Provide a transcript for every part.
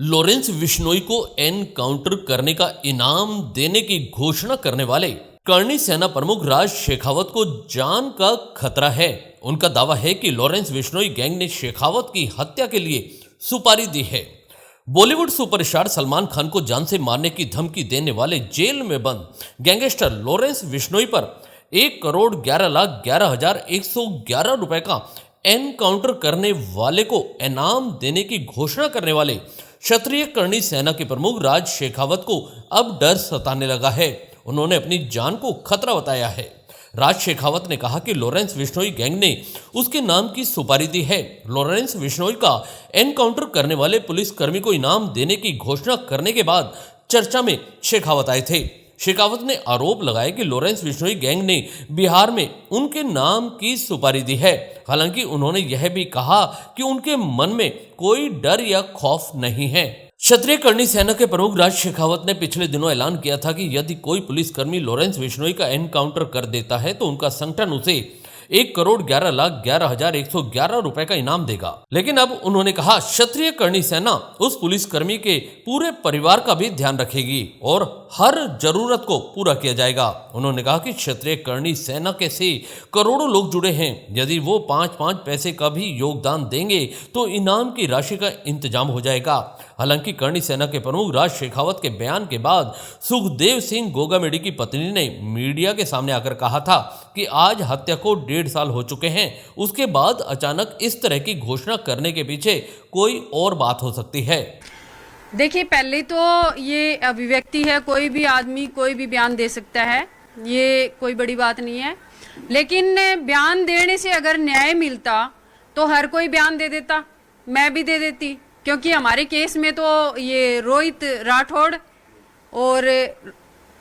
Lawrence Bishnoi को encounter करने का इनाम देने की घोषणा करने वाले करनी सेना प्रमुख राज शेखावत को जान का खतरा है। उनका दावा है कि लॉरेंस बिश्नोई गैंग ने शेखावत की हत्या के लिए सुपारी दी है। बॉलीवुड सुपरस्टार सलमान खान को जान से मारने की धमकी देने वाले जेल में बंद गैंगस्टर लॉरेंस बिश्नोई पर 1,11,11,111 रुपए का एनकाउंटर करने वाले को इनाम देने की घोषणा करने वाले क्षत्रिय करनी सेना के प्रमुख राज शेखावत को अब डर सताने लगा है। उन्होंने अपनी जान को खतरा बताया है। राज शेखावत ने कहा कि लॉरेंस बिश्नोई गैंग ने उसके नाम की सुपारी दी है। लॉरेंस बिश्नोई का एनकाउंटर करने वाले पुलिसकर्मी को इनाम देने की घोषणा करने के बाद चर्चा में शेखावत आए थे। शेखावत ने आरोप लगाया कि लॉरेंस बिश्नोई गैंग ने बिहार में उनके नाम की सुपारी दी है। हालांकि उन्होंने यह भी कहा कि उनके मन में कोई डर या खौफ नहीं है। क्षत्रिय करनी सेना के प्रमुख राज शेखावत ने पिछले दिनों ऐलान किया था कि यदि कोई पुलिसकर्मी लॉरेंस बिश्नोई का एनकाउंटर कर देता है तो उनका संगठन उसे 1,11,11,111 रुपए का इनाम देगा। लेकिन अब उन्होंने कहा क्षत्रिय करनी सेना उस पुलिसकर्मी के पूरे परिवार का भी ध्यान रखेगी और हर जरूरत को पूरा किया जाएगा। उन्होंने कहा कि क्षत्रिय करनी सेना के से करोड़ों लोग जुड़े हैं। यदि वो 5-5 पैसे का भी योगदान देंगे तो इनाम की राशि का इंतजाम हो जाएगा। हालांकि करनी सेना के प्रमुख राज शेखावत के बयान के बाद सुखदेव सिंह गोगामेडी की पत्नी ने मीडिया के सामने आकर कहा था कि आज हत्या को 1.5 साल हो चुके हैं। उसके बाद अचानक इस तरह की घोषणा करने के पीछे कोई और बात हो सकती है। देखिए, पहले तो ये अभिव्यक्ति है, कोई भी आदमी कोई भी बयान दे सकता है, ये कोई बड़ी बात नहीं है। लेकिन बयान देने से अगर न्याय मिलता तो हर कोई बयान दे देता, मैं भी दे देती। क्योंकि हमारे केस में तो ये रोहित राठौड़ और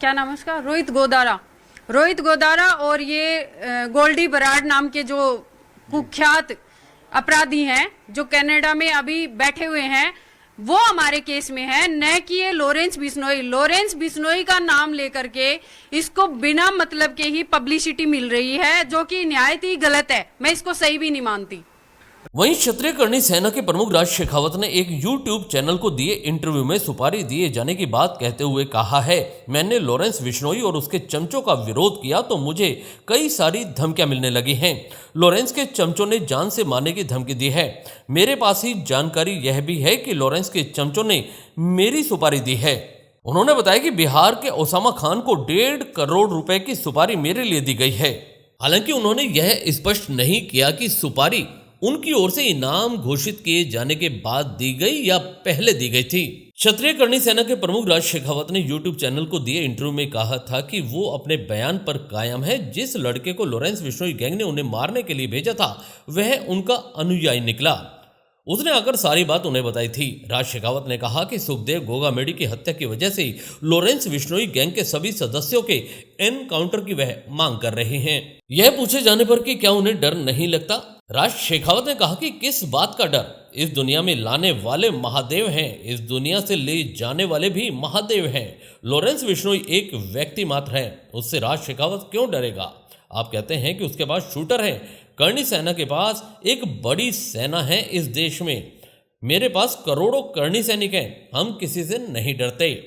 क्या नाम है उसका, रोहित गोदारा और ये गोल्डी बराड़ नाम के जो कुख्यात अपराधी हैं जो कनाडा में अभी बैठे हुए हैं, वो हमारे केस में है, न कि ये लॉरेंस बिश्नोई का नाम लेकर के इसको बिना मतलब के ही पब्लिसिटी मिल रही है, जो कि निहायत ही गलत है। मैं इसको सही भी नहीं मानती। वहीं क्षत्रिय करनी सेना के प्रमुख राज शेखावत ने एक YouTube चैनल को दिए इंटरव्यू में सुपारी दिए जाने की बात कहते हुए कहा है, मैंने लॉरेंस बिश्नोई और उसके चमचों का विरोध किया तो मुझे कई सारी धमकियां मिलने लगी हैं। लॉरेंस के चमचों ने जान से मारने की धमकी दी है। मेरे पास ही जानकारी यह भी है कि लॉरेंस के चमचों ने मेरी सुपारी दी है। उन्होंने बताया कि बिहार के ओसामा खान को 1.5 करोड़ रुपए की सुपारी मेरे लिए दी गई है। हालांकि उन्होंने यह स्पष्ट नहीं किया कि सुपारी उनकी ओर से इनाम घोषित किए जाने के बाद दी गई या पहले दी गई थी। क्षत्रिय करनी सेना के प्रमुख राज शेखावत ने YouTube चैनल को दिए इंटरव्यू में कहा था कि वो अपने बयान पर कायम है। जिस लड़के को लॉरेंस बिश्नोई गैंग ने उन्हें मारने के लिए भेजा था वह उनका अनुयायी निकला। उसने आकर सारी बात उन्हें बताई थी। राज शेखावत ने कहा कि सुखदेव गोगामेडी की हत्या की वजह से लॉरेंस बिश्नोई गैंग के सभी सदस्यों के एनकाउंटर की वह मांग कर रहे हैं। यह पूछे जाने पर कि क्या उन्हें डर नहीं लगता, राज शेखावत ने कहा कि किस बात का डर, इस दुनिया में लाने वाले महादेव हैं, इस दुनिया से ले जाने वाले भी महादेव हैं। लॉरेंस बिश्नोई एक व्यक्ति मात्र है, उससे राज शेखावत क्यों डरेगा। आप कहते हैं कि उसके पास शूटर हैं। करनी सेना के पास एक बड़ी सेना है इस देश में। मेरे पास करोड़ों करनी सैनिक हैं। हम किसी से नहीं डरते।